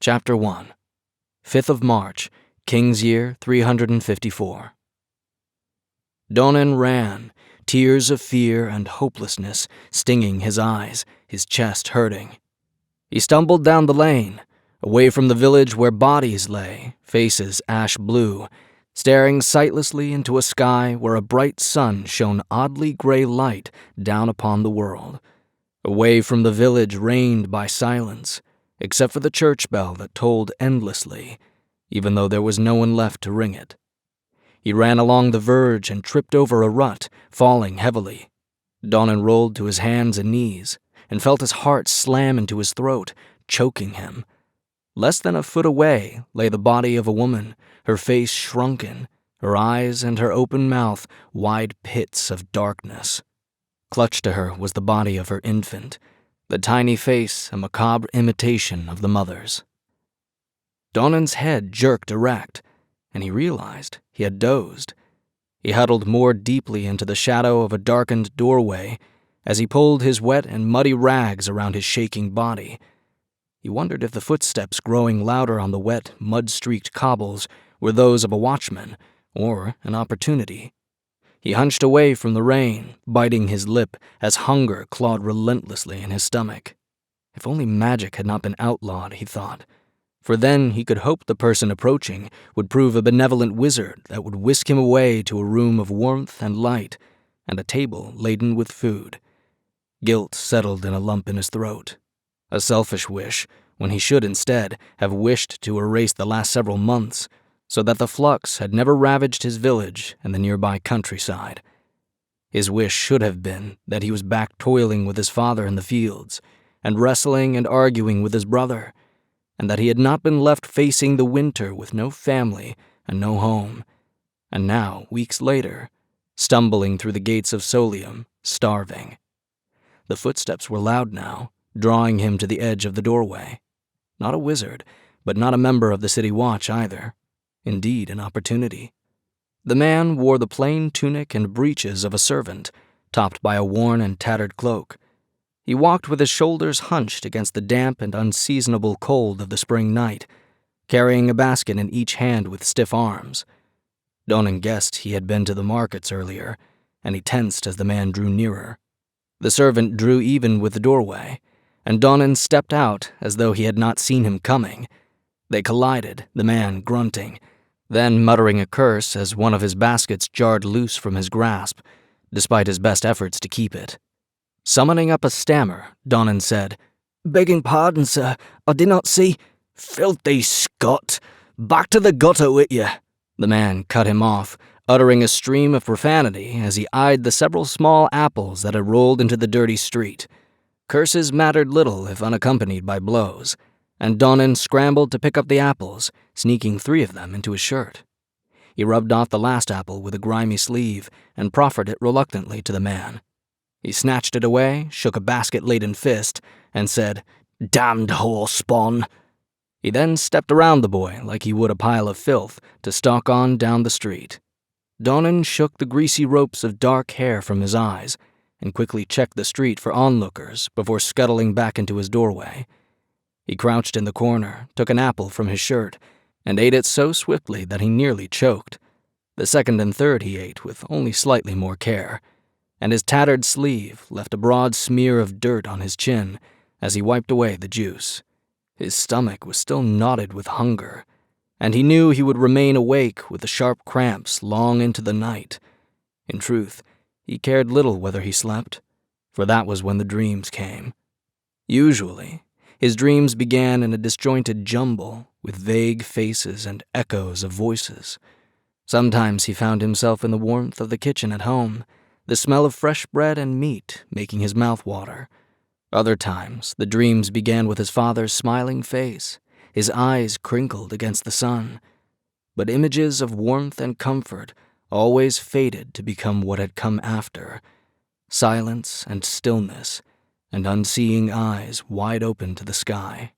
Chapter 1. 5th of March, King's Year 354. Donan ran, tears of fear and hopelessness stinging his eyes, his chest hurting. He stumbled down the lane, away from the village where bodies lay, faces ash blue, staring sightlessly into a sky where a bright sun shone oddly gray light down upon the world. Away from the village reigned by silence, except for the church bell that tolled endlessly, even though there was no one left to ring it. He ran along the verge and tripped over a rut, falling heavily. Donan rolled to his hands and knees and felt his heart slam into his throat, choking him. Less than a foot away lay the body of a woman, her face shrunken, her eyes and her open mouth wide pits of darkness. Clutched to her was the body of her infant, the tiny face a macabre imitation of the mother's. Donan's head jerked erect, and he realized he had dozed. He huddled more deeply into the shadow of a darkened doorway as he pulled his wet and muddy rags around his shaking body. He wondered if the footsteps growing louder on the wet, mud-streaked cobbles were those of a watchman or an opportunity. He hunched away from the rain, biting his lip as hunger clawed relentlessly in his stomach. If only magic had not been outlawed, he thought, for then he could hope the person approaching would prove a benevolent wizard that would whisk him away to a room of warmth and light and a table laden with food. Guilt settled in a lump in his throat. A selfish wish, when he should instead have wished to erase the last several months, so that the flux had never ravaged his village and the nearby countryside. His wish should have been that he was back toiling with his father in the fields, and wrestling and arguing with his brother, and that he had not been left facing the winter with no family and no home, and now, weeks later, stumbling through the gates of Solium, starving. The footsteps were loud now, drawing him to the edge of the doorway. Not a wizard, but not a member of the city watch either. Indeed, an opportunity. The man wore the plain tunic and breeches of a servant, topped by a worn and tattered cloak. He walked with his shoulders hunched against the damp and unseasonable cold of the spring night, carrying a basket in each hand with stiff arms. Donan guessed he had been to the markets earlier, and he tensed as the man drew nearer. The servant drew even with the doorway, and Donan stepped out as though he had not seen him coming. They collided, the man grunting, then muttering a curse as one of his baskets jarred loose from his grasp, despite his best efforts to keep it. Summoning up a stammer, Donan said, "Begging pardon, sir, I did not see—" "Filthy Scot! Back to the gutter with you!" The man cut him off, uttering a stream of profanity as he eyed the several small apples that had rolled into the dirty street. Curses mattered little if unaccompanied by blows, and Donan scrambled to pick up the apples, sneaking 3 of them into his shirt. He rubbed off the last apple with a grimy sleeve and proffered it reluctantly to the man. He snatched it away, shook a basket-laden fist, and said, "Damned horse spawn." He then stepped around the boy like he would a pile of filth to stalk on down the street. Donan shook the greasy ropes of dark hair from his eyes and quickly checked the street for onlookers before scuttling back into his doorway. He crouched in the corner, took an apple from his shirt, and ate it so swiftly that he nearly choked. The second and third he ate with only slightly more care, and his tattered sleeve left a broad smear of dirt on his chin as he wiped away the juice. His stomach was still knotted with hunger, and he knew he would remain awake with the sharp cramps long into the night. In truth, he cared little whether he slept, for that was when the dreams came. Usually, his dreams began in a disjointed jumble with vague faces and echoes of voices. Sometimes he found himself in the warmth of the kitchen at home, the smell of fresh bread and meat making his mouth water. Other times, the dreams began with his father's smiling face, his eyes crinkled against the sun. But images of warmth and comfort always faded to become what had come after: silence and stillness, and unseeing eyes wide open to the sky.